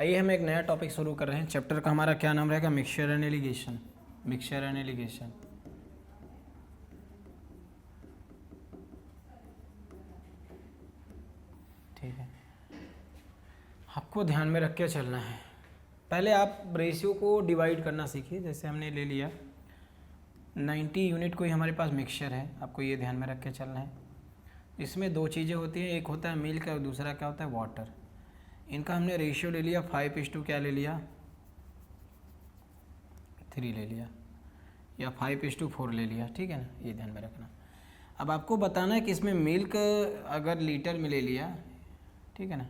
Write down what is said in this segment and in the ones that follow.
आइए हम एक नया टॉपिक शुरू कर रहे हैं। चैप्टर का हमारा क्या नाम रहेगा? Mixture and allegation. Mixture and allegation. ठीक है, आपको ध्यान में रख के चलना है। पहले आप रेशियो को डिवाइड करना सीखिए। जैसे हमने ले लिया 90 यूनिट कोई हमारे पास मिक्सचर है, आपको ये ध्यान में रख के चलना है। इसमें दो चीज़ें होती हैं, एक होता है मिल्क और दूसरा क्या होता है? वाटर। इनका हमने रेशियो ले लिया 5:2 क्या ले लिया? 3 ले लिया, या 5:4 ले लिया। ठीक है ना, ये ध्यान में रखना। अब आपको बताना है कि इसमें मिल्क अगर लीटर में ले लिया, ठीक है ना,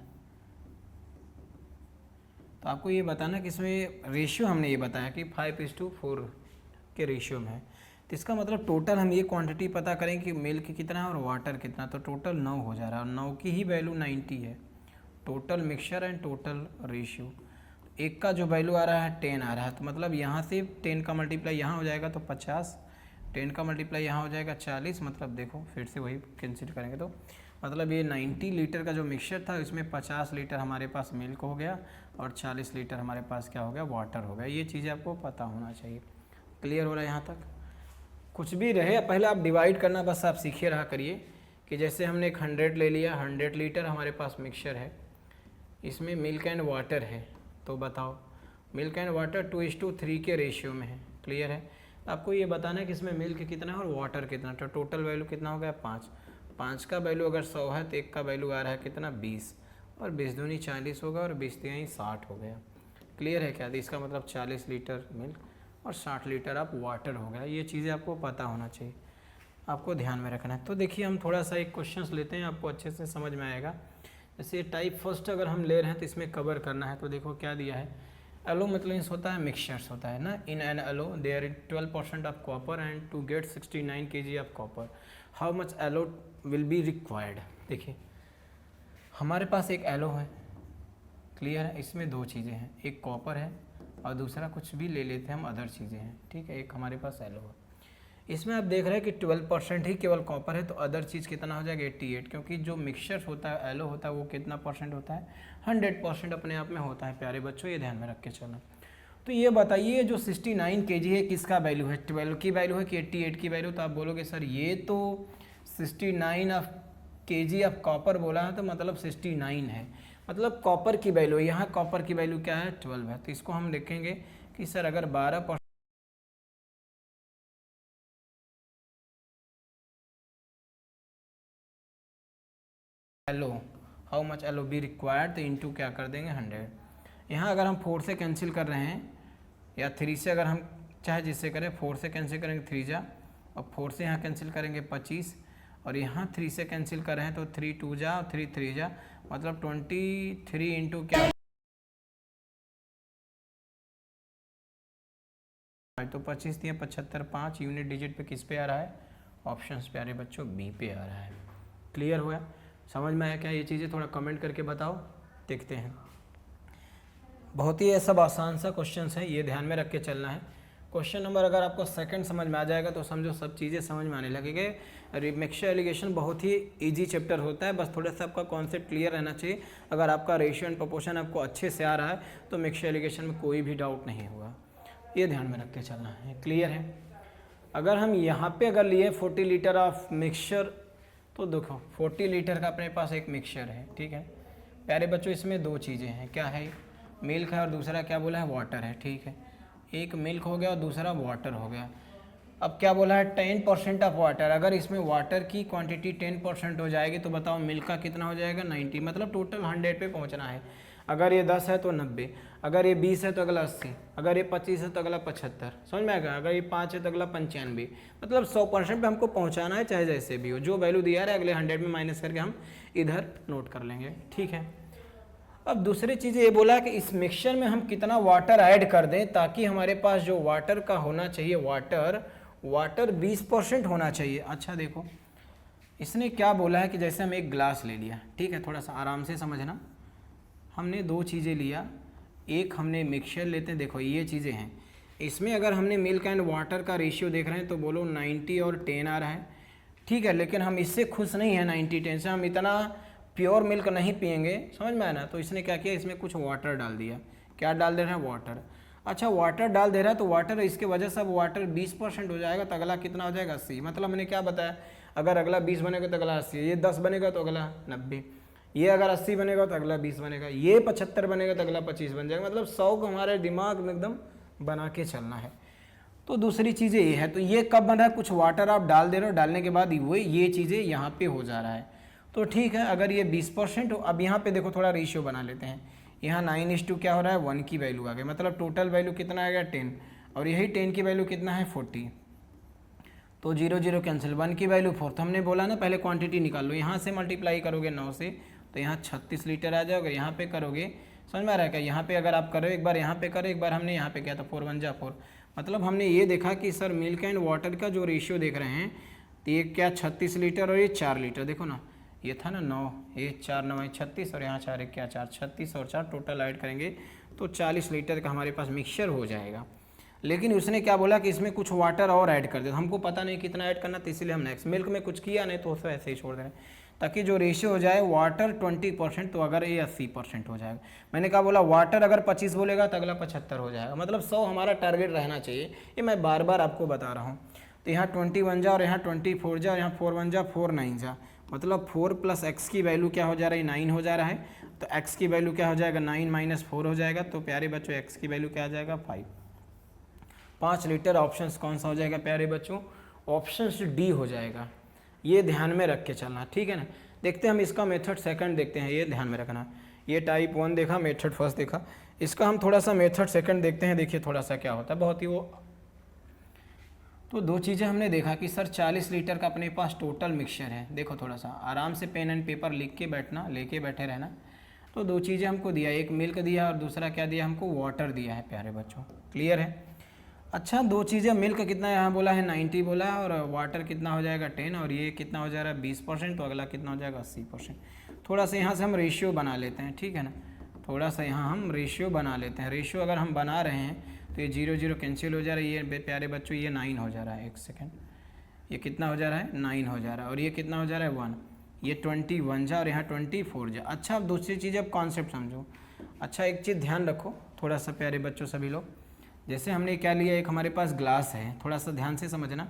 तो आपको ये बताना कि इसमें रेशियो हमने ये बताया कि 5:4 के रेशियो में है। तो इसका मतलब टोटल हम ये क्वांटिटी पता करें कि मिल्क कितना है और वाटर कितना, तो टोटल 9 हो जा रहा है और 9 की ही वैल्यू 90 है। Total mixture and total ratio, एक का जो वैल्यू आ रहा है 10 आ रहा है, तो मतलब यहाँ से 10 का मल्टीप्लाई यहाँ हो जाएगा तो 50, 10 का मल्टीप्लाई यहाँ हो जाएगा 40। मतलब देखो फिर से वही कैंसिल करेंगे तो मतलब ये 90 लीटर का जो मिक्सचर था इसमें 50 लीटर हमारे पास मिल्क हो गया और 40 लीटर हमारे पास क्या हो गया? वाटर हो गया। ये चीज़ें आपको पता होना चाहिए। क्लियर हो रहा है यहाँ तक? कुछ भी रहे पहले आप डिवाइड करना बस आप सीखे रहा करिए कि जैसे हमने एक 100 ले लिया, 100 लीटर हमारे पास मिक्सचर है, इसमें मिल्क एंड वाटर है, तो बताओ मिल्क एंड वाटर 2:3 के रेशियो में है। क्लियर है? आपको ये बताना है कि इसमें मिल्क कितना है और वाटर कितना, तो टोटल वैल्यू कितना हो गया? 5। 5 का वैल्यू अगर 100 है तो एक का वैल्यू आ रहा है कितना? 20, और 20 दूनी 40 होगा और 20 तिहाई 60 हो गया। क्लियर है क्या? तो इसका मतलब 40 लीटर मिल्क और 60 लीटर आप वाटर हो गया। ये चीज़ें आपको पता होना चाहिए, आपको ध्यान में रखना है। तो देखिए हम थोड़ा सा एक क्वेश्चन लेते हैं, आपको अच्छे से समझ में आएगा। जैसे टाइप फर्स्ट अगर हम ले रहे हैं तो इसमें कवर करना है, तो देखो क्या दिया है। एलो मतलब होता है मिक्सचर्स होता है ना। In an alloy there is 12% of copper and to get 69 kg of copper how much alloy will be required. देखिए हमारे पास एक एलो है, क्लियर है, इसमें दो चीज़ें हैं, एक कॉपर है और दूसरा कुछ भी ले लेते हैं हम अदर चीज़ें हैं। ठीक है, एक हमारे पास एलो है, इसमें आप देख रहे हैं कि 12% ही केवल कॉपर है, तो अदर चीज़ कितना हो जाएगा? 88, क्योंकि जो मिक्सचर होता है एलो होता है वो कितना परसेंट होता है? 100% अपने आप में होता है। प्यारे बच्चों ये ध्यान में रख के चलना। तो ये बताइए जो 69 kg है किसका वैल्यू है? 12 की वैल्यू है कि 88 की वैल्यू? तो आप बोलोगे सर ये तो 69 kg ऑफ कॉपर बोला है, तो मतलब 69 है, मतलब कॉपर की वैल्यू, यहाँ कॉपर की वैल्यू क्या है? 12 है। तो इसको हम देखेंगे कि सर अगर 12% alloy how much alloy be required, तो इंटू क्या कर देंगे? 100। यहाँ अगर हम 4 से कैंसिल कर रहे हैं या 3 से, अगर हम चाहे जिससे करें, 4 से कैंसिल करेंगे 3 जा, और 4 से यहाँ कैंसिल करेंगे 25, और यहाँ 3 से कैंसिल कर रहे हैं तो 3 2 जा और 3 3 जा, मतलब 23 इंटू क्या, तो 25 दिए 75, 5 यूनिट डिजिट पे किस पे आ रहा है? ऑप्शंस प्यारे बच्चों बी पे आ रहा है। क्लियर हुआ? समझ में आया क्या? ये चीज़ें थोड़ा कमेंट करके बताओ, देखते हैं। बहुत ही सब आसान सा क्वेश्चन है, ये ध्यान में रख के चलना है। क्वेश्चन नंबर अगर आपको सेकंड समझ में आ जाएगा तो समझो सब चीज़ें समझ में आने लगेंगे। मिक्सचर एलिगेशन बहुत ही इजी चैप्टर होता है, बस थोड़ा सा आपका कॉन्सेप्ट क्लियर रहना चाहिए। अगर आपका रेशियो एंड प्रोपोर्शन आपको अच्छे से आ रहा है तो मिक्सचर एलिगेशन में कोई भी डाउट नहीं होगा, ये ध्यान में रख के चलना है। क्लियर है? अगर हम यहाँ पे अगर लिए 40 लीटर ऑफ मिक्सचर, तो देखो 40 लीटर का अपने पास एक मिक्सचर है। ठीक है प्यारे बच्चों, इसमें दो चीज़ें हैं, क्या है? मिल्क है और दूसरा क्या बोला है? वाटर है। ठीक है, एक मिल्क हो गया और दूसरा वाटर हो गया। अब क्या बोला है? 10% ऑफ वाटर। अगर इसमें वाटर की क्वांटिटी 10% हो जाएगी तो बताओ मिल्क का कितना हो जाएगा? 90, मतलब टोटल 100 पे पहुंचना है। अगर ये 10 है तो 90, अगर ये 20 है तो अगला 80, अगर ये 25 है तो अगला 75। समझ में आएगा? अगर ये 5 है तो अगला 95, मतलब 100% पे हमको पहुंचाना है, चाहे जैसे भी हो। जो वैल्यू दिया है अगले 100 में माइनस करके हम इधर नोट कर लेंगे। ठीक है, अब दूसरी चीज़ ये बोला कि इस मिक्सचर में हम कितना वाटर ऐड कर दें ताकि हमारे पास जो वाटर का होना चाहिए, वाटर 20% होना चाहिए। अच्छा देखो इसने क्या बोला है कि जैसे हम एक ग्लास ले लिया, ठीक है, थोड़ा सा आराम से समझना। हमने दो चीज़ें लिया, एक हमने मिक्सचर लेते हैं, देखो ये चीज़ें हैं, इसमें अगर हमने मिल्क एंड वाटर का रेशियो देख रहे हैं तो बोलो 90 और 10 आ रहा है। ठीक है, लेकिन हम इससे खुश नहीं हैं 90-10 से, हम इतना प्योर मिल्क नहीं पियेंगे, समझ में आया ना। तो इसने क्या किया, इसमें कुछ वाटर डाल दिया। क्या डाल दे रहे हैं, वाटर। अच्छा वाटर डाल दे रहा है तो वाटर, इसके वजह से अब वाटर 20% हो जाएगा तो अगला कितना हो जाएगा, 80। मतलब मैंने क्या बताया, अगर अगला 20 बनेगा तो अगला 80, ये 10 बनेगा तो अगला 90, ये अगर 80 बनेगा तो अगला 20 बनेगा, ये 75 बनेगा तो अगला 25 बन जाएगा। मतलब 100 को हमारे दिमाग में एकदम बना के चलना है। तो दूसरी चीज़ें ये है, तो ये कब बन रहा है, कुछ वाटर आप डाल दे रहे हो, डालने के बाद वो ये चीज़ें यहाँ पे हो जा रहा है। तो ठीक है, अगर ये 20% हो, अब यहाँ पे देखो थोड़ा रेशियो बना लेते हैं। यहाँ 9:2 क्या हो रहा है, 1 की वैल्यू आ गई, मतलब टोटल वैल्यू कितना आएगा 10, और यही 10 की वैल्यू कितना है 40। तो 0 0 कैंसिल, 1 की वैल्यू 4। तो हमने बोला ना पहले क्वांटिटी निकाल लो, यहाँ से मल्टीप्लाई करोगे 9 से तो यहाँ 36 लीटर आ जाएगा। यहाँ पे करोगे, समझ में आ रहा है क्या, यहाँ पे अगर आप करो, एक बार यहाँ पे करो, एक बार हमने यहाँ पे किया था 4 1 जा 4। मतलब हमने ये देखा कि सर मिल्क एंड वाटर का जो रेशियो देख रहे हैं, तो ये क्या 36 लीटर और ये 4 लीटर, देखो ना ये था ना 9, ये 4 9 36 और यहाँ 4 1 क्या 4, 36 और 4 टोटल ऐड करेंगे तो 40 लीटर का हमारे पास मिक्सचर हो जाएगा। लेकिन उसने क्या बोला कि इसमें कुछ वाटर और ऐड कर दे, हमको पता नहीं कितना ऐड करना, तो इसलिए हम नेक्स्ट मिल्क में कुछ किया नहीं तो उसको ऐसे ही छोड़ दे रहे हैं, ताकि जो रेशियो हो जाए वाटर 20%, तो अगर ये 80% हो जाएगा। मैंने कहा बोला वाटर अगर 25 बोलेगा तो अगला 75 हो जाएगा, मतलब 100 हमारा टारगेट रहना चाहिए। ये मैं बार बार आपको बता रहा हूँ। तो यहाँ 21 जा और यहाँ 24 जा और यहाँ 4 1 जा 4 9 जा, मतलब 4 + x की वैल्यू क्या हो जा रहा है, 9 हो जा रहा है। तो x की वैल्यू क्या हो जाएगा, 9 - 4 हो जाएगा। तो प्यारे बच्चों x की वैल्यू क्या आ जाएगा, 5। 5 लीटर ऑप्शंस कौन सा हो जाएगा प्यारे बच्चों, ऑप्शंस डी हो जाएगा। ये ध्यान में रख के चलना, ठीक है ना। देखते हैं हम इसका मेथड सेकंड देखते हैं, ये ध्यान में रखना। ये टाइप 1 देखा, मेथड फर्स्ट देखा, इसका हम थोड़ा सा मेथड सेकंड देखते हैं। देखिए थोड़ा सा क्या होता है, बहुत ही वो। तो दो चीज़ें हमने देखा कि सर 40 लीटर का अपने पास टोटल मिक्सचर है। देखो थोड़ा सा आराम से पेन एंड पेपर लिख के बैठना, लेके बैठे रहना। तो दो चीज़ें हमको दिया, एक मिल्क दिया और दूसरा क्या दिया हमको, वाटर दिया है प्यारे बच्चों, क्लियर है। अच्छा दो चीज़ें, मिल्क कितना यहाँ बोला है 90 बोला है, और वाटर कितना हो जाएगा 10, और ये कितना हो जा रहा है 20%, तो अगला कितना हो जाएगा 80%। थोड़ा सा यहाँ से हम रेशियो बना लेते हैं, ठीक है ना। थोड़ा सा यहाँ हम रेशियो बना लेते हैं। रेशियो अगर हम बना रहे हैं तो ये 0 0 कैंसिल हो जा रहा है, ये प्यारे बच्चों ये 9 हो जा रहा है। एक सेकेंड, ये कितना हो जा रहा है 9 हो जा रहा है, और ये कितना हो जा रहा है 1, ये 21 जा और यहाँ 24 जा। अच्छा अब दूसरी चीज़, अब कॉन्सेप्ट समझो। अच्छा एक चीज़ ध्यान रखो थोड़ा सा प्यारे बच्चों सभी लोग, जैसे हमने क्या लिया, एक हमारे पास ग्लास है, थोड़ा सा ध्यान से समझना।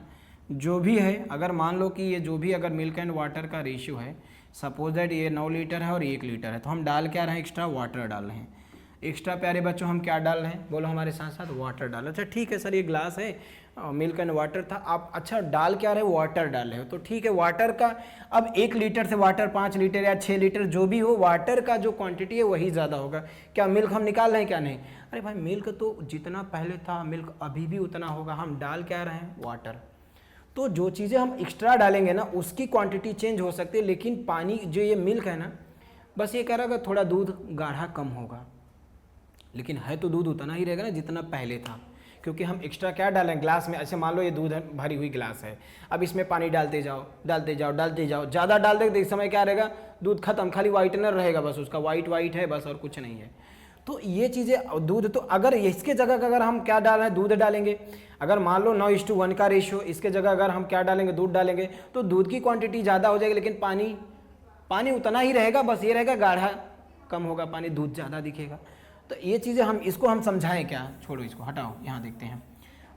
जो भी है, अगर मान लो कि ये जो भी अगर मिल्क एंड वाटर का रेशियो है, सपोज दैट ये 9 लीटर है और 1 लीटर है, तो हम डाल क्या रहे हैं, एक्स्ट्रा वाटर डाल रहे हैं। एक्स्ट्रा प्यारे बच्चों हम क्या डाल रहे हैं, बोलो हमारे साथ साथ, वाटर डाल। अच्छा ठीक है सर ये ग्लास है, मिल्क एंड वाटर था, आप अच्छा डाल क्या रहे हो, वाटर डाल रहे हो, तो ठीक है। वाटर का अब 1 लीटर से वाटर 5 लीटर या 6 लीटर जो भी हो, वाटर का जो क्वांटिटी है वही ज़्यादा होगा। क्या मिल्क हम निकाल रहे हैं, क्या नहीं, अरे भाई मिल्क तो जितना पहले था मिल्क अभी भी उतना होगा, हम डाल क्या रहे हैं, वाटर। तो जो चीज़ें हम एक्स्ट्रा डालेंगे ना उसकी क्वांटिटी चेंज हो सकती है, लेकिन पानी जो ये मिल्क है ना, बस ये कह रहा है थोड़ा दूध गाढ़ा कम होगा, लेकिन है तो दूध उतना ही रहेगा ना जितना पहले था, क्योंकि हम एक्स्ट्रा क्या डालें ग्लास में। ऐसे मान लो ये दूध भरी हुई ग्लास है, अब इसमें पानी डालते जाओ डालते जाओ डालते जाओ, ज़्यादा डाल देंगे तो इस समय क्या रहेगा, दूध खत्म, खाली वाइटनर रहेगा बस, उसका वाइट है बस, और कुछ नहीं है। तो ये चीज़ें दूध, तो अगर इसके जगह अगर हम क्या डाल रहे हैं, दूध डालेंगे, अगर मान लो 9:1 का रेशियो, इसके जगह अगर हम क्या डालेंगे, दूध डालेंगे, तो दूध की क्वांटिटी ज़्यादा हो जाएगी, लेकिन पानी उतना ही रहेगा, बस ये रहेगा गाढ़ा कम होगा पानी, दूध ज़्यादा दिखेगा। तो ये चीज़ें हम इसको हम समझाएं क्या, छोड़ो इसको हटाओ, यहाँ देखते हैं।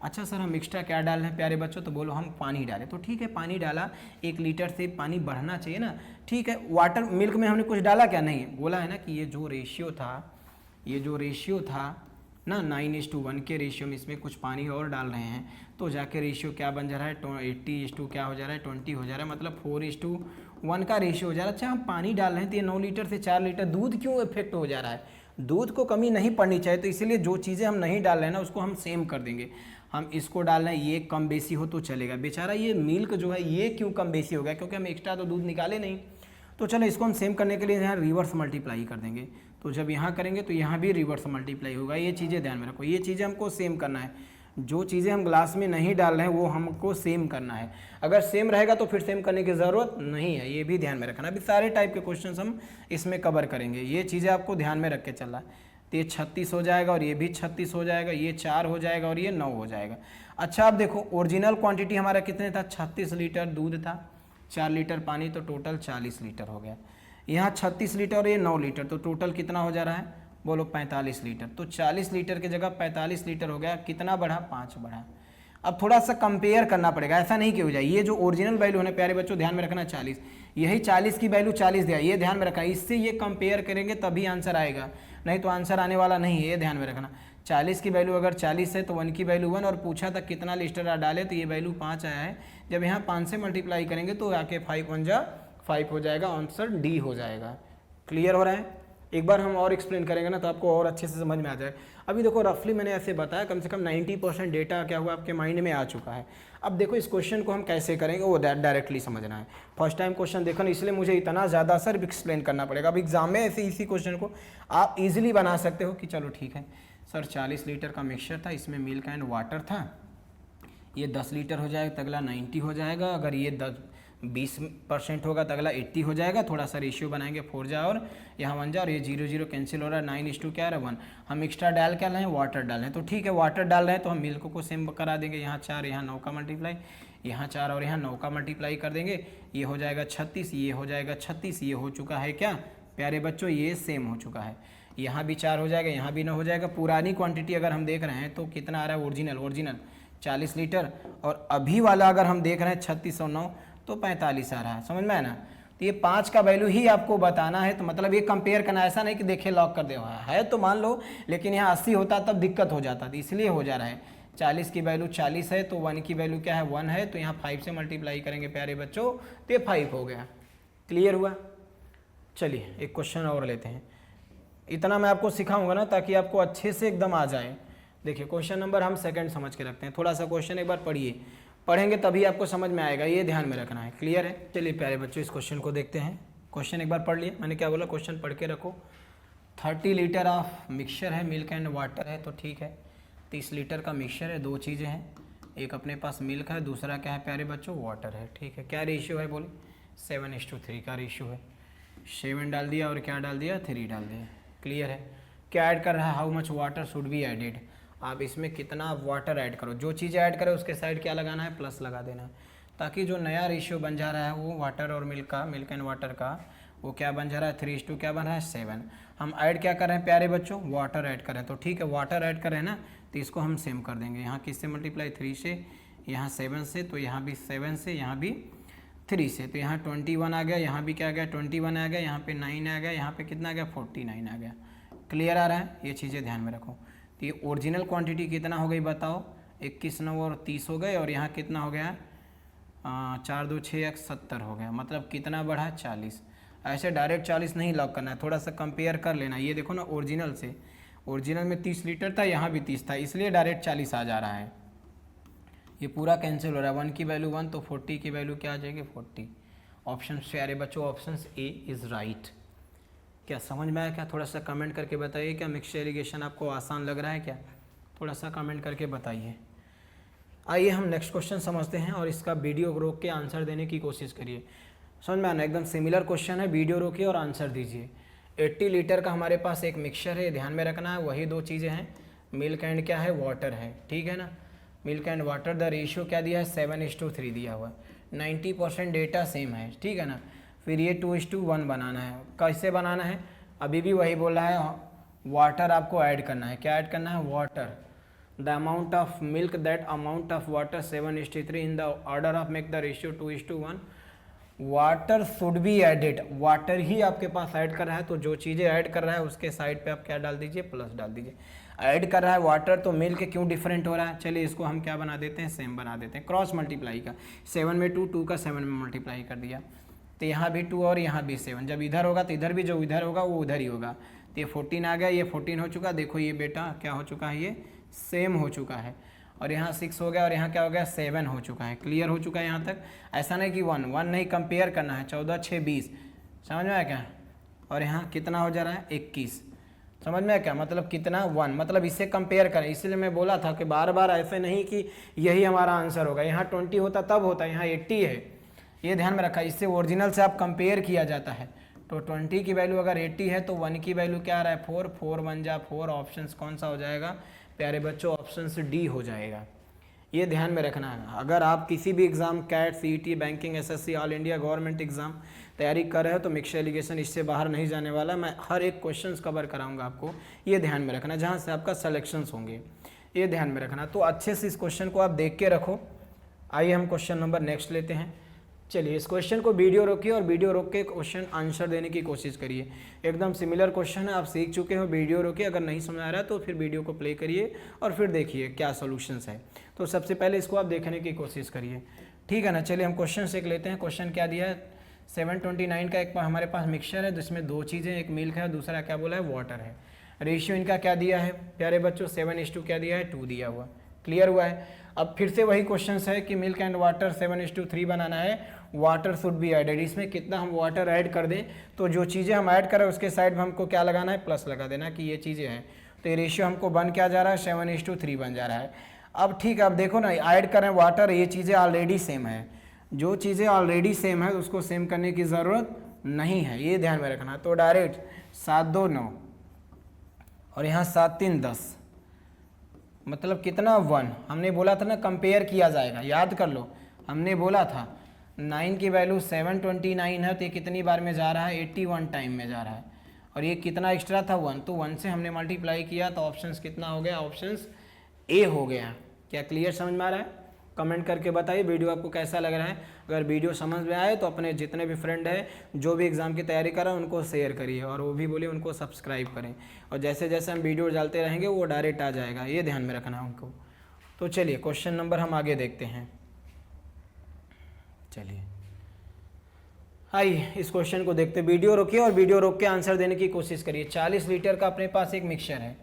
अच्छा सर हम एक्स्ट्रा क्या डाल रहे हैं प्यारे बच्चों, तो बोलो हम पानी डालें, तो ठीक है पानी डाला, 1 लीटर से पानी बढ़ना चाहिए ना, ठीक है। वाटर मिल्क में हमने कुछ डाला क्या, नहीं, बोला है ना कि ये जो रेशियो था ना 9:1 के रेशियो में, इसमें कुछ पानी और डाल रहे हैं, तो जाके रेशियो क्या बन जा रहा है, 80 क्या हो जा रहा है, 20 हो जा रहा है, मतलब 4:1 का रेशियो हो जा रहा है। अच्छा हम पानी डाल रहे हैं तो ये 9 लीटर से 4 लीटर दूध क्यों इफेक्ट हो जा रहा है, दूध को कमी नहीं पड़नी चाहिए, तो इसीलिए जो चीज़ें हम नहीं डाल रहे हैं ना उसको हम सेम कर देंगे। हम इसको डाल रहे हैं, ये कम बेसी हो तो चलेगा, बेचारा ये मिल्क जो है ये क्यों कम बेसी हो गया, क्योंकि हम एक्स्ट्रा तो दूध निकाले नहीं, तो चलो इसको हम सेम करने के लिए यहाँ रिवर्स मल्टीप्लाई कर देंगे। तो जब यहाँ करेंगे तो यहाँ भी रिवर्स मल्टीप्लाई होगा। ये चीज़ें ध्यान में रखो, ये चीज़ें हमको सेम करना है, जो चीज़ें हम ग्लास में नहीं डाल रहे हैं वो हमको सेम करना है। अगर सेम रहेगा तो फिर सेम करने की ज़रूरत नहीं है, ये भी ध्यान में रखना। अभी सारे टाइप के क्वेश्चंस हम इसमें कवर करेंगे, ये चीज़ें आपको ध्यान में रख के चलना है। तो ये 36 हो जाएगा और ये भी 36 हो जाएगा, ये 4 हो जाएगा और ये 9 हो जाएगा। अच्छा आप देखो ओरिजिनल क्वांटिटी हमारा कितने था, 36 लीटर दूध था, 4 लीटर पानी, तो टोटल 40 लीटर हो गया। यहाँ 36 लीटर और ये 9 लीटर, तो टोटल कितना हो जा रहा है बोलो 45 लीटर। तो 40 लीटर की जगह 45 लीटर हो गया, कितना बढ़ा 5 बढ़ा। अब थोड़ा सा कंपेयर करना पड़ेगा, ऐसा नहीं कि हो जाए। ये जो ओरिजिनल वैल्यू है प्यारे बच्चों ध्यान में रखना 40, यही 40 की वैल्यू 40 दिया, ये ध्यान में रखना, इससे ये कंपेयर करेंगे तभी आंसर आएगा, नहीं तो आंसर आने वाला नहीं है, ये ध्यान में रखना। 40 की वैल्यू अगर 40 है तो 1 की वैल्यू 1, और पूछा था कितना लीटर डाले तो ये वैल्यू 5 आया है। जब यहाँ 5 से मल्टीप्लाई करेंगे तो आके 5 1 जा 5 हो जाएगा, आंसर डी हो जाएगा। क्लियर हो रहा है? एक बार हम और एक्सप्लेन करेंगे ना तो आपको और अच्छे से समझ में आ जाए। अभी देखो रफली मैंने ऐसे बताया, कम से कम 90% डेटा क्या हुआ आपके माइंड में आ चुका है। अब देखो इस क्वेश्चन को हम कैसे करेंगे वो डायरेक्टली समझना है। फर्स्ट टाइम क्वेश्चन देखो ना, इसलिए मुझे इतना ज़्यादा सर एक्सप्लेन करना पड़ेगा। अब एग्जाम में ऐसे इसी क्वेश्चन को आप इजीली बना सकते हो कि चलो ठीक है सर 40 लीटर का मिक्सचर था, इसमें मिल्क एंड वाटर था, ये 10 लीटर हो जाएगा तो अगला 90 हो जाएगा, अगर ये 20% होगा तो अगला 80 हो जाएगा। थोड़ा सा रेशियो बनाएंगे 4 जा और यहाँ 1 जा, और ये 0 0 कैंसिल हो रहा है, 9:2 क्या है 1। हम एक्स्ट्रा डाल क्या लाएँ, वाटर डाल रहे हैं, तो ठीक है वाटर डाल रहे हैं तो हम मिल्क को सेम करा देंगे। यहाँ 4 यहाँ 9 का मल्टीप्लाई, यहाँ 4 और यहाँ 9 का मल्टीप्लाई कर देंगे, ये हो जाएगा 36, ये हो जाएगा 36, ये हो चुका है क्या प्यारे बच्चों, ये सेम हो चुका है। यहाँ भी 4 हो जाएगा, यहाँ भी 9 हो जाएगा। पुरानी क्वांटिटी अगर हम देख रहे हैं तो कितना आ रहा है ओरिजिनल 40 लीटर, और अभी वाला अगर हम देख रहे हैं 36 और 9 तो 45 आ रहा है। समझ में आया ना? तो ये 5 का वैल्यू ही आपको बताना है, तो मतलब ये कंपेयर करना, ऐसा नहीं कि देखे लॉक कर दे है तो मान लो, लेकिन यहाँ 80 होता तब दिक्कत हो जाता था, इसलिए हो जा रहा है। 40 की वैल्यू 40 है तो 1 की वैल्यू क्या है 1 है, तो यहाँ 5 से मल्टीप्लाई करेंगे प्यारे बच्चों तो ये 5 हो गया। क्लियर हुआ? चलिए एक क्वेश्चन और लेते हैं। इतना मैं आपको सिखाऊंगा ना ताकि आपको अच्छे से एकदम आ जाए। देखिए क्वेश्चन नंबर हम सेकंड समझ के रखते हैं, थोड़ा सा क्वेश्चन एक बार पढ़िए, पढ़ेंगे तभी आपको समझ में आएगा, ये ध्यान में रखना है। क्लियर है? चलिए प्यारे बच्चों इस क्वेश्चन को देखते हैं। क्वेश्चन एक बार पढ़ लिए, मैंने क्या बोला क्वेश्चन पढ़ के रखो। 30 लीटर ऑफ मिक्सचर है, मिल्क एंड वाटर है, तो ठीक है 30 लीटर का मिक्सचर है, 2 चीज़ें हैं, एक अपने पास मिल्क है, दूसरा क्या है प्यारे बच्चों वाटर है। ठीक है, क्या रेशियो है बोले 7:3 का रेशियो है। 7 डाल दिया और क्या डाल दिया 3 डाल दिया। क्लियर है? क्या ऐड कर रहा है, how much water should be added, आप इसमें कितना वाटर ऐड करो, जो चीज़ें ऐड करें उसके साइड क्या लगाना है प्लस लगा देना, ताकि जो नया रेशियो बन जा रहा है वो वाटर और मिल्क का, मिल्क एंड वाटर का, वो क्या बन जा रहा है 3:2 क्या बन रहा है 7। हम ऐड क्या कर रहे हैं प्यारे बच्चों, वाटर ऐड कर रहे हैं, तो ठीक है वाटर ऐड कर रहे हैं ना, तो इसको हम सेम कर देंगे। यहाँ किससे मल्टीप्लाई 3 से, यहाँ 7 से, तो यहाँ भी 7 से, यहाँ भी 3 से, तो यहाँ 21 आ गया, यहाँ भी क्या आ गया 21 आ गया, यहाँ पे 9 आ गया, यहाँ पे कितना आ गया 49 आ गया। क्लियर आ रहा है? ये चीज़ें ध्यान में रखो। तो ये ओरिजिनल क्वांटिटी कितना हो गई बताओ, 21 9 और 30 हो गए, और यहाँ कितना हो गया 4 2 6 1 70 हो गया, मतलब कितना बढ़ा 40। ऐसे डायरेक्ट 40 नहीं लॉक करना है, थोड़ा सा कंपेयर कर लेना। ये देखो ना ओरिजिनल से, ओरिजिनल में 30 लीटर था, यहाँ भी 30 था, इसलिए डायरेक्ट 40 आ जा रहा है। ये पूरा कैंसिल हो रहा है, 1 की वैल्यू 1 तो 40 की वैल्यू क्या आ जाएगी 40। ऑप्शन प्यारे बच्चों ऑप्शन ए इज़ राइट। क्या समझ में आया क्या? थोड़ा सा कमेंट करके बताइए, क्या मिक्सचर इरिगेशन आपको आसान लग रहा है क्या? थोड़ा सा कमेंट करके बताइए। आइए हम नेक्स्ट क्वेश्चन समझते हैं, और इसका वीडियो रोक के आंसर देने की कोशिश करिए। समझ में आना, एकदम सिमिलर क्वेश्चन है, वीडियो रोकिए और आंसर दीजिए। 80 लीटर का हमारे पास एक मिक्सचर है, ध्यान में रखना है, वही 2 चीज़ें हैं, मिल्क एंड क्या है वाटर है। ठीक है ना, milk and water, the ratio क्या दिया है 7:3 दिया हुआ है। 90% डेटा सेम है, ठीक है ना। फिर ये 2:1 बनाना है, कैसे बनाना है अभी भी वही बोल रहा है, वाटर आपको ऐड करना है। क्या ऐड करना है water, the amount of milk that amount of water 7:3 in the order of make the ratio 2:1। Water should be added, water ही आपके पास ऐड कर रहा है, तो जो चीज़ें ऐड कर रहा है उसके साइड पे आप क्या डाल दीजिए प्लस डाल दीजिए। ऐड कर रहा है वाटर, तो मिल्क क्यों डिफरेंट हो रहा है, चलिए इसको हम क्या बना देते हैं सेम बना देते हैं, क्रॉस मल्टीप्लाई का। 7 में 2, 2 का 7 में मल्टीप्लाई कर दिया, तो यहाँ भी 2 और यहाँ भी 7, जब इधर होगा तो इधर भी जो इधर होगा वो उधर ही होगा, तो ये 14 आ गया, ये 14 हो चुका। देखो ये बेटा क्या हो चुका है, ये सेम हो चुका है, और यहाँ 6 हो गया, और यहाँ क्या हो गया 7 हो चुका है। क्लियर हो चुका है यहाँ तक? ऐसा नहीं कि 1 नहीं, कंपेयर करना है। 14 6 20, समझ में आया क्या? और यहाँ कितना हो जा रहा है 21, समझ में आया क्या? मतलब कितना 1, मतलब इससे कंपेयर करें। इसलिए मैं बोला था कि बार बार ऐसे नहीं कि यही हमारा आंसर होगा, यहाँ 20 होता तब होता, यहाँ 80 है, ये ध्यान में रखा। इससे ओरिजिनल से आप कंपेयर किया जाता है, तो 20 की वैल्यू अगर 80 है तो 1 की वैल्यू क्या आ रहा है 4, 4 1 जा 4, ऑप्शन कौन सा हो जाएगा प्यारे बच्चों, ऑप्शन डी हो जाएगा। ये ध्यान में रखना है। अगर आप किसी भी exam CAT, CET, banking, SSC, all India government exam तैयारी कर रहे हो तो मिक्सचर एलिगेशन इससे बाहर नहीं जाने वाला। मैं हर एक क्वेश्चंस कवर कराऊंगा आपको, ये ध्यान में रखना, जहाँ से आपका सिलेक्शंस होंगे, ये ध्यान में रखना। तो अच्छे से इस क्वेश्चन को आप देख के रखो। आइए हम क्वेश्चन नंबर नेक्स्ट लेते हैं। चलिए इस क्वेश्चन को वीडियो रोकिए और वीडियो रोक के क्वेश्चन आंसर देने की कोशिश करिए। एकदम सिमिलर क्वेश्चन है, आप सीख चुके हो। वीडियो रोकिए, अगर नहीं समझ आ रहा है तो फिर वीडियो को प्ले करिए और फिर देखिए क्या सॉल्यूशंस है। तो सबसे पहले इसको आप देखने की कोशिश करिए, ठीक है ना। चलिए हम क्वेश्चन से लेते हैं। क्वेश्चन क्या दिया है, 729 का एक हमारे पास मिक्सचर है जिसमें दो चीज़ें, एक मिल्क है, दूसरा क्या बोला है, वाटर है। रेशियो इनका क्या दिया है प्यारे बच्चों, 7:2 क्या दिया है, 2 दिया हुआ। क्लियर हुआ है। अब फिर से वही क्वेश्चन है कि मिल्क एंड वाटर 7:3 बनाना है, वाटर शुड बी एडेड। इसमें कितना हम वाटर ऐड कर दें, तो जो चीज़ें हम ऐड करें उसके साइड में हमको क्या लगाना है, प्लस लगा देना कि ये चीज़ें हैं। तो ये रेशियो हमको बन क्या जा रहा है, 7:3 बन जा रहा है। अब ठीक है, अब देखो ना, ऐड करें वाटर, ये चीज़ें ऑलरेडी सेम है। जो चीज़ें ऑलरेडी सेम है उसको सेम करने की ज़रूरत नहीं है, ये ध्यान में रखना। तो डायरेक्ट 7 2 9 और यहाँ 7 3 10, मतलब कितना 1। हमने बोला था ना कंपेयर किया जाएगा, याद कर लो, हमने बोला था 9 की वैल्यू 729 है, तो ये कितनी बार में जा रहा है, 81 टाइम में जा रहा है। और ये कितना एक्स्ट्रा था 1, तो 1 से हमने मल्टीप्लाई किया तो ऑप्शंस कितना हो गया, ऑप्शंस ए हो गया। क्या क्लियर समझ में आ रहा है? कमेंट करके बताइए वीडियो आपको कैसा लग रहा है। अगर वीडियो समझ में आए तो अपने जितने भी फ्रेंड हैं जो भी एग्ज़ाम की तैयारी कर रहे हैं उनको शेयर करिए, और वो भी बोलिए उनको सब्सक्राइब करें। और जैसे जैसे हम वीडियो डालते रहेंगे वो डायरेक्ट आ जाएगा, ये ध्यान में रखना है उनको। तो चलिए क्वेश्चन नंबर हम आगे देखते हैं। चलिए आइए इस क्वेश्चन को देखते, वीडियो रोकिए और वीडियो रोक के आंसर देने की कोशिश करिए। 40 लीटर का अपने पास एक मिक्सचर है,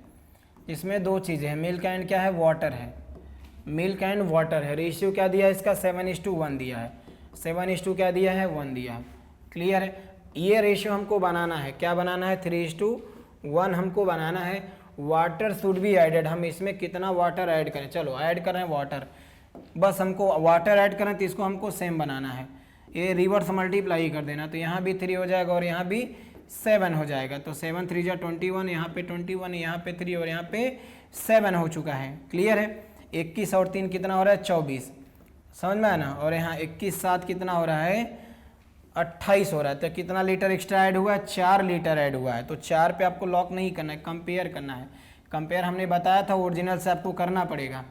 इसमें दो चीज़ें हैं, मिल्क एंड क्या है, वाटर है। मिल्क एंड वाटर है, रेशियो क्या दिया है इसका, 7:1 दिया है। 7:2 क्या दिया है, 1 दिया है। क्लियर है। ये रेशियो हमको बनाना है, क्या बनाना है, 3:1 हमको बनाना है। वाटर शुड बी एडेड, हम इसमें कितना वाटर ऐड करें, चलो ऐड करें वाटर, बस हमको वाटर ऐड करें तो इसको हमको सेम बनाना है। ये रिवर्स मल्टीप्लाई कर देना, तो यहाँ भी 3 हो जाएगा और यहाँ भी 7 हो जाएगा। तो 7 3 जा 21, यहाँ पे 21, यहाँ पे 3 और यहाँ पे 7 हो चुका है। क्लियर है। 21 और 3 कितना हो रहा है, 24, समझ में आया ना। और यहाँ 21 7 कितना हो रहा है, 28 हो रहा है। तो कितना लीटर एक्स्ट्रा ऐड हुआ है, 4 लीटर ऐड हुआ है। तो 4 पे आपको लॉक नहीं करना है, कंपेयर करना है। कंपेयर हमने बताया था ओरिजिनल से आपको करना पड़ेगा।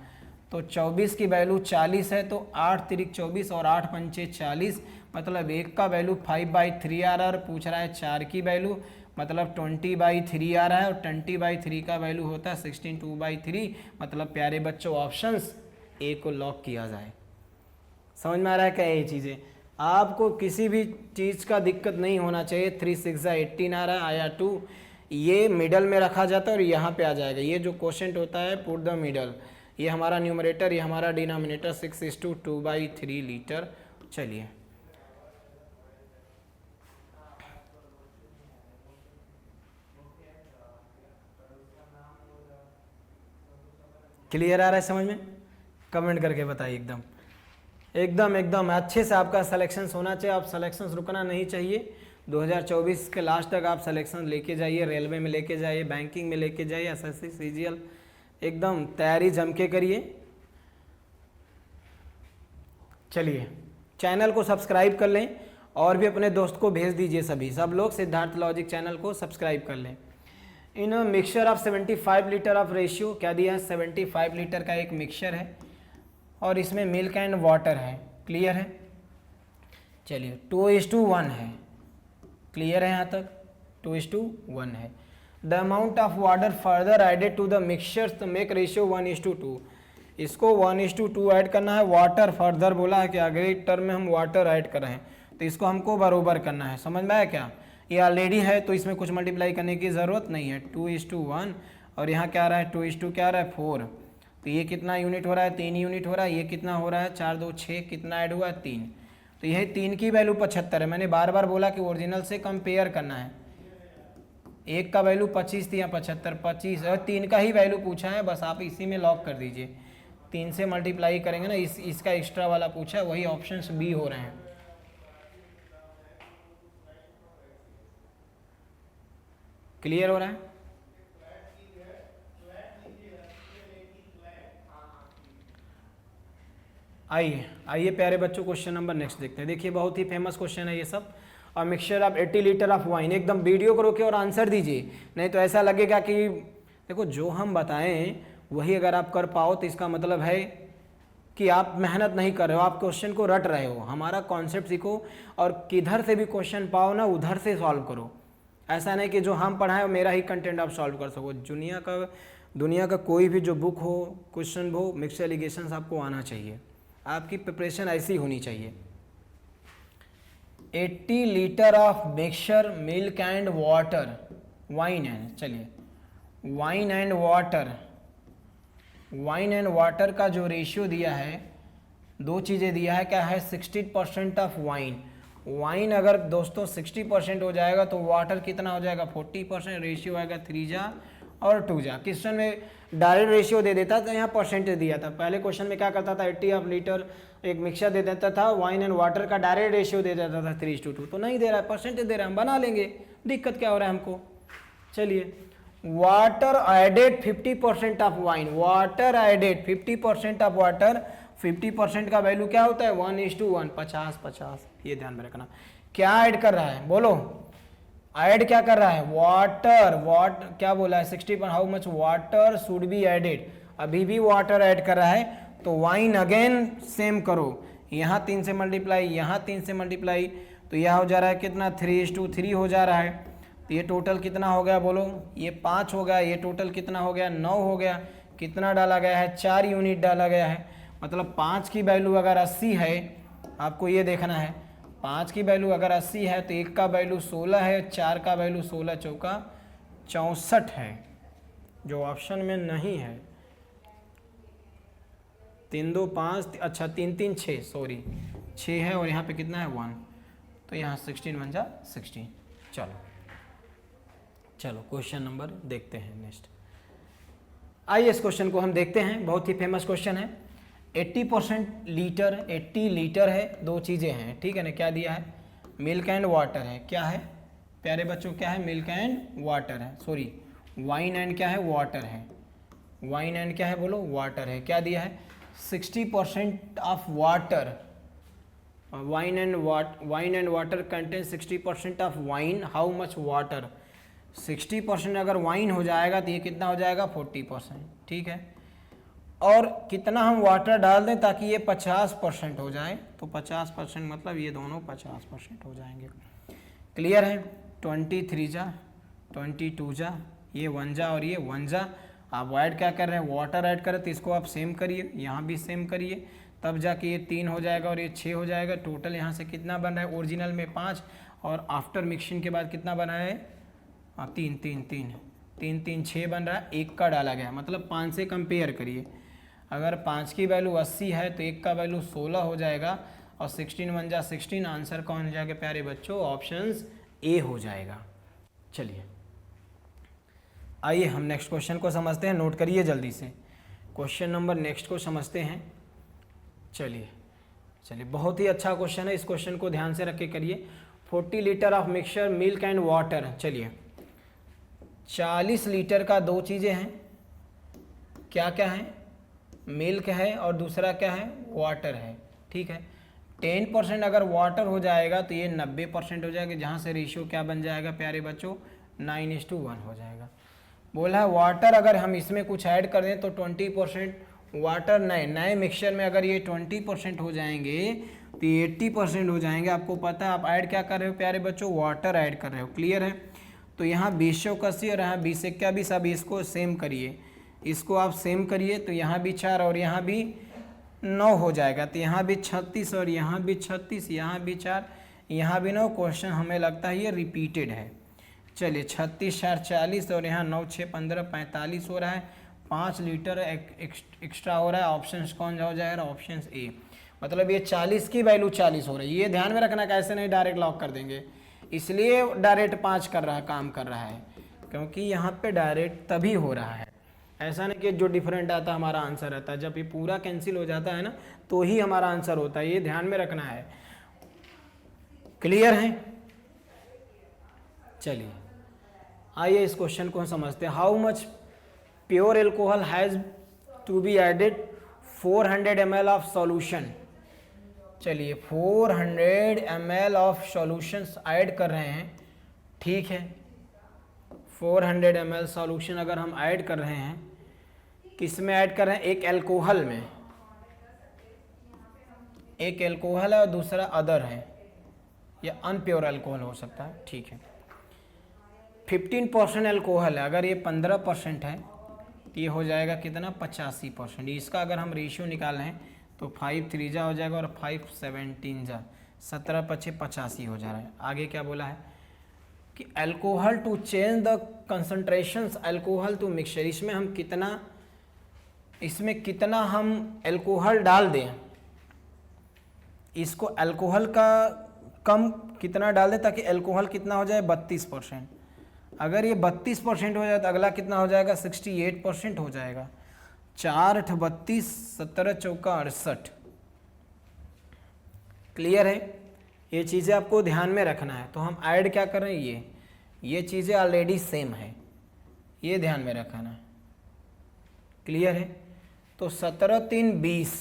तो 24 की वैल्यू 40 है, तो 8 3 24 और 8 5 40, मतलब 1 का वैल्यू 5/3 आ रहा है। और पूछ रहा है 4 की वैल्यू, मतलब 20/3 आ रहा है। और 20/3 का वैल्यू होता है 16 2/3, मतलब प्यारे बच्चों ऑप्शंस ए को लॉक किया जाए। समझ में आ रहा है क्या ये चीज़ें? आपको किसी भी चीज़ का दिक्कत नहीं होना चाहिए। 3 6 18 आ रहा है, आया 2, ये मिडल में रखा जाता है और यहाँ पे आ जाएगा। ये जो क्वेश्चन होता है पुट द मिडल, ये हमारा न्यूमरेटर, ये हमारा डिनोमिनेटर, 6:2/3 लीटर। चलिए क्लियर आ रहा है समझ में? कमेंट करके बताइए। एकदम एकदम एकदम अच्छे से आपका सिलेक्शंस होना चाहिए। आप सिलेक्शंस रुकना नहीं चाहिए। 2024 के लास्ट तक आप सिलेक्शन लेके जाइए, रेलवे में लेके जाइए, बैंकिंग में लेके जाइए, एसएससी सीजीएल, एकदम तैयारी जम के करिए। चलिए चैनल को सब्सक्राइब कर लें और भी अपने दोस्त को भेज दीजिए। सब लोग सिद्धार्थ लॉजिक चैनल को सब्सक्राइब कर लें। इन mixture of 75 litre of ratio क्या दिया है, 75 लीटर का एक मिक्सचर है और इसमें मिल्क एंड वाटर है। क्लियर है। चलिए 2:1 है। क्लियर है यहाँ तक, 2:1 है। The amount of water further added to the mixture to make ratio 1:2। इसको 1:2 ऐड करना है। वाटर फर्दर बोला है कि अगले टर्म में हम वाटर ऐड कर रहे हैं, तो इसको हमको बरोबर करना है। समझ में आया क्या? ये ऑलरेडी है तो इसमें कुछ मल्टीप्लाई करने की ज़रूरत नहीं है। 2:1 और यहाँ क्या आ रहा है, 2:2 क्या आ रहा है, 4। तो ये कितना यूनिट हो रहा है, 3 यूनिट हो रहा है। ये कितना हो रहा है, 4 2 6, कितना ऐड हुआ है, 3। तो यही 3 की वैल्यू 75 है। मैंने बार बार बोला कि ओरिजिनल से कंपेयर करना है। 1 का वैल्यू 25 थी, या 75 25 और 3 का ही वैल्यू पूछा है, बस आप इसी में लॉक कर दीजिए। 3 से मल्टीप्लाई करेंगे ना, इसका एक्स्ट्रा वाला पूछा है, वही ऑप्शंस बी हो रहे हैं। क्लियर हो रहा है? आइए आइए प्यारे बच्चों, क्वेश्चन नंबर नेक्स्ट देखते हैं। देखिए बहुत ही फेमस क्वेश्चन है ये सब। और mixture of 80 litre of wine, एकदम वीडियो को रोके और आंसर दीजिए, नहीं तो ऐसा लगेगा कि देखो जो हम बताएं वही अगर आप कर पाओ तो इसका मतलब है कि आप मेहनत नहीं कर रहे हो, आप क्वेश्चन को रट रहे हो। हमारा कॉन्सेप्ट सीखो और किधर से भी क्वेश्चन पाओ ना उधर से सॉल्व करो। ऐसा नहीं कि जो हम पढ़ाएं मेरा ही कंटेंट आप सॉल्व कर सको। दुनिया का कोई भी जो बुक हो, क्वेश्चन हो, मिक्सचर एलिगेशंस आपको आना चाहिए। आपकी प्रिपरेशन ऐसी होनी चाहिए। 80 litre of mixture milk and water, wine and, चलिए wine and water, wine and water का जो रेशियो दिया है, दो चीज़ें दिया है। क्या है? 60% ऑफ वाइन। वाइन अगर दोस्तों 60% हो जाएगा तो वाटर कितना हो जाएगा? 40%। रेशियो आएगा 3 जा और 2 जा। क्वेश्चन में डायरेक्ट रेशियो दे देता था, यहाँ परसेंटेज दिया था। पहले क्वेश्चन में क्या करता था? 80 ऑफ लीटर एक मिक्सचर दे देता था, वाइन एंड वाटर का डायरेक्ट रेशियो दे देता था 3:2। तो नहीं दे रहा है, परसेंटेज दे रहा है, हम बना लेंगे। दिक्कत क्या हो रहा है हमको? चलिए, water added 50% of wine, water added 50% of water. 50% का वैल्यू क्या होता है? 1:1, 50-50। ये ध्यान में रखना। क्या ऐड कर रहा है? बोलो, ऐड क्या कर रहा है? वाटर क्या बोला है? 60। How much water should be added? अभी भी वाटर ऐड कर रहा है। तो वाइन अगेन सेम करो, यहाँ 3 से मल्टीप्लाई, यहाँ 3 से मल्टीप्लाई, तो यह हो जा रहा है कितना? 3:3 हो जा रहा है। तो ये टोटल कितना हो गया? बोलो, ये 5 हो गया। ये टोटल कितना हो गया? 9 हो गया। कितना डाला गया है? 4 यूनिट डाला गया है। मतलब 5 की वैल्यू अगर 80 है, आपको ये देखना है, 5 की वैल्यू अगर 80 है तो 1 का वैल्यू 16 है, 4 का वैल्यू 16 चौका 64 है, जो ऑप्शन में नहीं है। 3 2 5, अच्छा 3 3 6, सॉरी 6 है और यहाँ पे कितना है? 1। तो यहाँ 16 बन जा 16। चलो क्वेश्चन नंबर देखते हैं नेक्स्ट। आइए इस क्वेश्चन को हम देखते हैं, बहुत ही फेमस क्वेश्चन है। 80% लीटर, 80 लीटर है, दो चीज़ें हैं, ठीक है ना? क्या दिया है? मिल्क एंड वाटर है। क्या है प्यारे बच्चों? क्या है? मिल्क एंड वाटर है, सॉरी वाइन एंड क्या है? वाटर है। वाइन एंड क्या है? बोलो, वाटर है। क्या दिया है? 60% of water. Wine and water contain 60% of wine. How much water? 60% अगर वाइन हो जाएगा तो ये कितना हो जाएगा? 40%, ठीक है। और कितना हम वाटर डाल दें ताकि ये 50% हो जाए? तो 50% मतलब ये दोनों 50% हो जाएंगे। क्लियर है? 23 जा, 22 जा, ये 1 जा और ये 1 जा। आप ऐड क्या कर रहे हैं? वाटर ऐड करें, तो इसको आप सेम करिए, यहाँ भी सेम करिए, तब जाके ये 3 हो जाएगा और ये 6 हो जाएगा। टोटल यहाँ से कितना बन रहा है? ओरिजिनल में 5 और आफ्टर मिक्सिंग के बाद कितना बना है? 3 3 3 3 3 6 बन रहा है। 1 का डाला गया, मतलब 5 से कंपेयर करिए। अगर 5 की वैल्यू 80 है तो 1 का वैल्यू 16 हो जाएगा और 16 बन जा 16। आंसर कौन हो जाएगा प्यारे बच्चों? ऑप्शंस ए हो जाएगा। चलिए आइए हम नेक्स्ट क्वेश्चन को समझते हैं, नोट करिए जल्दी से। क्वेश्चन नंबर नेक्स्ट को समझते हैं। चलिए बहुत ही अच्छा क्वेश्चन है, इस क्वेश्चन को ध्यान से रख के करिए। 40 litre of mixture milk and water. चलिए 40 लीटर का दो चीज़ें हैं, क्या क्या है? मिल्क है और दूसरा क्या है? वाटर है, ठीक है। 10% अगर वाटर हो जाएगा तो ये 90% हो जाएगा, जहाँ से रेशियो क्या बन जाएगा प्यारे बच्चों? 9:1 हो जाएगा। बोला है वाटर अगर हम इसमें कुछ ऐड कर दें तो 20% वाटर, नए मिक्सचर में अगर ये 20% हो जाएंगे तो 80% हो जाएंगे। आपको पता है आप ऐड क्या कर रहे हो प्यारे बच्चों? वाटर ऐड कर रहे हो। क्लियर है? तो यहाँ 20/80 और यहाँ 20/21। अब इसको सेम करिए, इसको आप सेम करिए, तो यहाँ भी 4 और यहाँ भी 9 हो जाएगा। तो यहाँ भी 36 और यहाँ भी 36, यहाँ भी 4, यहाँ भी 9। क्वेश्चन हमें लगता है ये रिपीटेड है। चलिए 36 4 40 और यहाँ 9 6 15 45 हो रहा है। 5 लीटर एक्स्ट्रा हो रहा है। ऑप्शन कौन सा हो जाएगा? Option A. मतलब ये 40 की वैल्यू 40 हो रही है। ये ध्यान में रखना, कैसे नहीं डायरेक्ट लॉक कर देंगे, इसलिए डायरेक्ट 5 कर रहा है, काम कर रहा है, क्योंकि यहाँ पे डायरेक्ट तभी हो रहा है। ऐसा नहीं कि जो डिफरेंट आता हमारा आंसर रहता है, जब ये पूरा कैंसिल हो जाता है ना तो ही हमारा आंसर होता है। ये ध्यान में रखना है। क्लियर है? चलिए आइए इस क्वेश्चन को हम समझते हैं। How much pure alcohol has to be added 400 ml of solution चलिए 400 ml ऑफ सॉल्यूशंस ऐड कर रहे हैं, ठीक है। 400 ml सॉल्यूशन अगर हम ऐड कर रहे हैं, किस में ऐड कर रहे हैं? एक एल्कोहल में, एक एल्कोहल है और दूसरा अदर है, या अनप्योर अल्कोहल हो सकता है, ठीक है। 15% एल्कोहल है, अगर ये 15% है तो ये हो जाएगा कितना? 85%। इसका अगर हम रेशियो निकाल रहे हैं तो 5 3 जा हो जाएगा और 5 17 जा, 17 पचे 85 हो जा रहा है। आगे क्या बोला है कि alcohol to change the concentrations alcohol to mixture, इसमें कितना हम अल्कोहल डाल दें, इसको अल्कोहल का कम कितना डाल दें ताकि अल्कोहल कितना हो जाए? 32%। अगर ये 32% हो जाए तो अगला कितना हो जाएगा? 68% हो जाएगा। 4 8 32, 17 चौका 68। क्लियर है? ये चीज़ें आपको ध्यान में रखना है। तो हम ऐड क्या कर रहे हैं? ये चीज़ें ऑलरेडी सेम है, ये ध्यान में रखना है। क्लियर है? तो 17 3 20,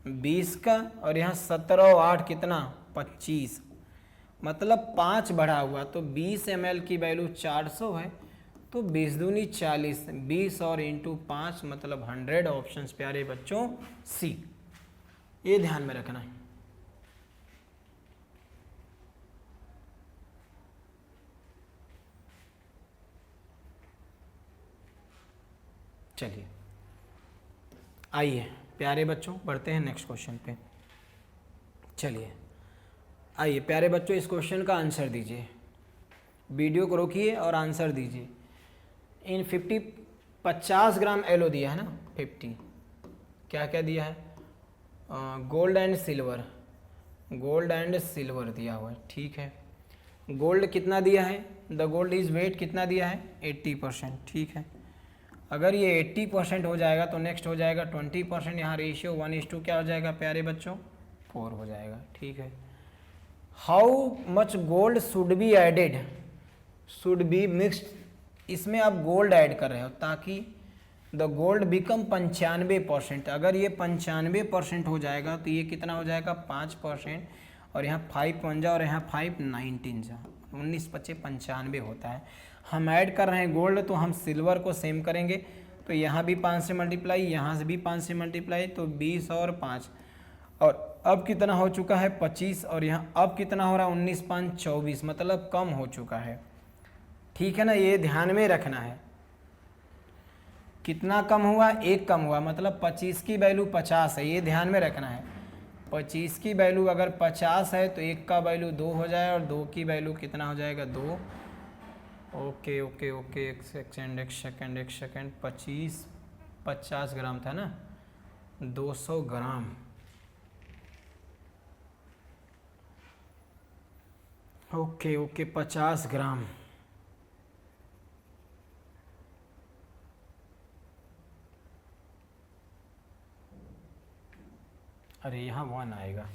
20 का, और यहाँ 17 और 8 कितना? 25, मतलब 5 बढ़ा हुआ, तो 20 ml की वैल्यू 400 है, तो 20 दूनी 40, 20 और इंटू 5 मतलब 100। ऑप्शंस प्यारे बच्चों सी, ये ध्यान में रखना है। चलिए आइए प्यारे बच्चों बढ़ते हैं नेक्स्ट क्वेश्चन पे। चलिए आइए प्यारे बच्चों, इस क्वेश्चन का आंसर दीजिए। वीडियो को रोकिए और आंसर दीजिए। इन 50 ग्राम एलो दिया है ना, 50, क्या क्या दिया है? Gold and silver, gold and silver दिया हुआ है, ठीक है। गोल्ड कितना दिया है? द गोल्ड इज वेट कितना दिया है? 80%, ठीक है। अगर ये 80% हो जाएगा तो नेक्स्ट हो जाएगा 20%। यहाँ रेशियो 1:2 क्या हो जाएगा प्यारे बच्चों? 4 हो जाएगा, ठीक है। How much gold should be added, should be mixed, इसमें आप गोल्ड ऐड कर रहे हो ताकि द गोल्ड बिकम 95%। अगर ये 95% हो जाएगा तो ये कितना हो जाएगा? 5%, और यहाँ 5 1 जा और यहाँ 5 19 जा, 19 25 95 होता है। हम ऐड कर रहे हैं गोल्ड, तो हम सिल्वर को सेम करेंगे, तो यहाँ भी 5 से मल्टीप्लाई, यहाँ से भी 5 से मल्टीप्लाई, तो 20 और 5, और अब कितना हो चुका है? 25, और यहाँ अब कितना हो रहा है? 19 5 24, मतलब कम हो चुका है, ठीक है ना। ये ध्यान में रखना है। कितना कम हुआ? 1 कम हुआ, मतलब 25 की वैल्यू 50 है, ये ध्यान में रखना है। 25 की वैल्यू अगर 50 है तो 1 का वैल्यू 2 हो जाए, और 2 की वैल्यू कितना हो जाएगा? 2। ओके ओके ओके, एक सेकेंड 25 50 ग्राम था ना, 200 ग्राम, ओके ओके 50 ग्राम। अरे यहाँ 1 आएगा,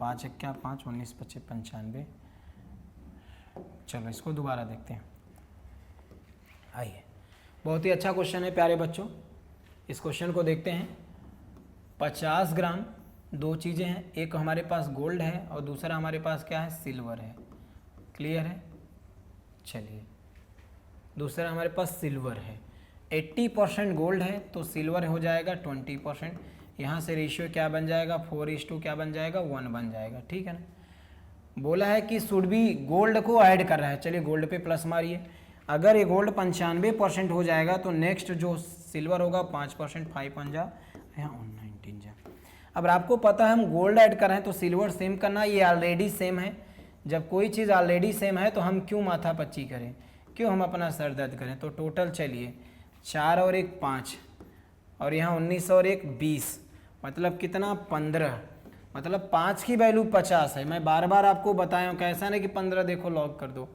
5 1 क्या 5 19 25 95। चलो इसको दोबारा देखते हैं। आइए, बहुत ही अच्छा क्वेश्चन है प्यारे बच्चों, इस क्वेश्चन को देखते हैं। 50 ग्राम, दो चीज़ें हैं, एक हमारे पास गोल्ड है और दूसरा हमारे पास क्या है? सिल्वर है। क्लियर है? चलिए, दूसरा हमारे पास सिल्वर है। 80% गोल्ड है तो सिल्वर हो जाएगा 20%। यहाँ से रेशियो क्या बन जाएगा? 4:2 क्या बन जाएगा? 1 बन जाएगा, ठीक है ना। बोला है कि शुड भी गोल्ड को ऐड कर रहा है, चलिए गोल्ड पे प्लस मारिए। अगर ये गोल्ड 95% हो जाएगा तो नेक्स्ट जो सिल्वर होगा 5%, 5 1 जा, यहाँ 19 जा। अब आपको पता है हम गोल्ड ऐड कर रहे हैं तो सिल्वर सेम करना, ये ऑलरेडी सेम है। जब कोई चीज़ ऑलरेडी सेम है तो हम क्यों माथापच्ची करें, क्यों हम अपना सर दर्द करें। तो टोटल चलिए 4 और 1 5, और यहाँ 19 और 1 20, मतलब कितना? 15, मतलब 5 की वैल्यू 50 है। मैं बार बार आपको बताया हूँ, कैसा नहीं कि 15 देखो लॉग कर दो।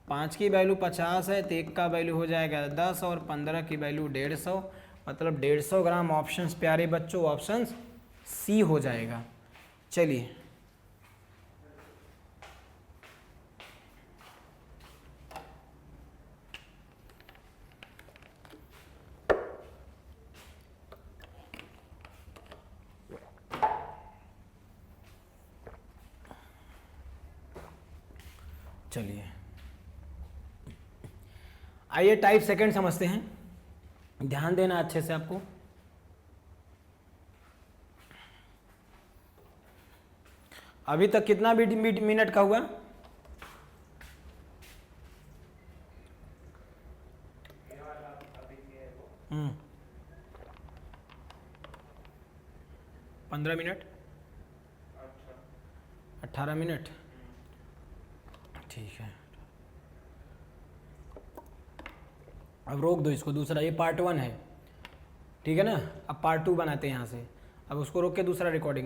5 की वैल्यू 50 है तो 1 का वैल्यू हो जाएगा 10, और 15 की वैल्यू 150, मतलब 150 ग्राम। ऑप्शंस प्यारे बच्चों, ऑप्शंस सी हो जाएगा। चलिए चलिए आइए टाइप सेकंड समझते हैं, ध्यान देना अच्छे से आपको। अभी तक कितना मिनट का हुआ? हम्म, 15 मिनट, 18 मिनट, ठीक है। अब रोक दो इसको, दूसरा, ये पार्ट 1 है, ठीक है ना। अब पार्ट 2 बनाते हैं यहाँ से, अब उसको रोक के दूसरा रिकॉर्डिंग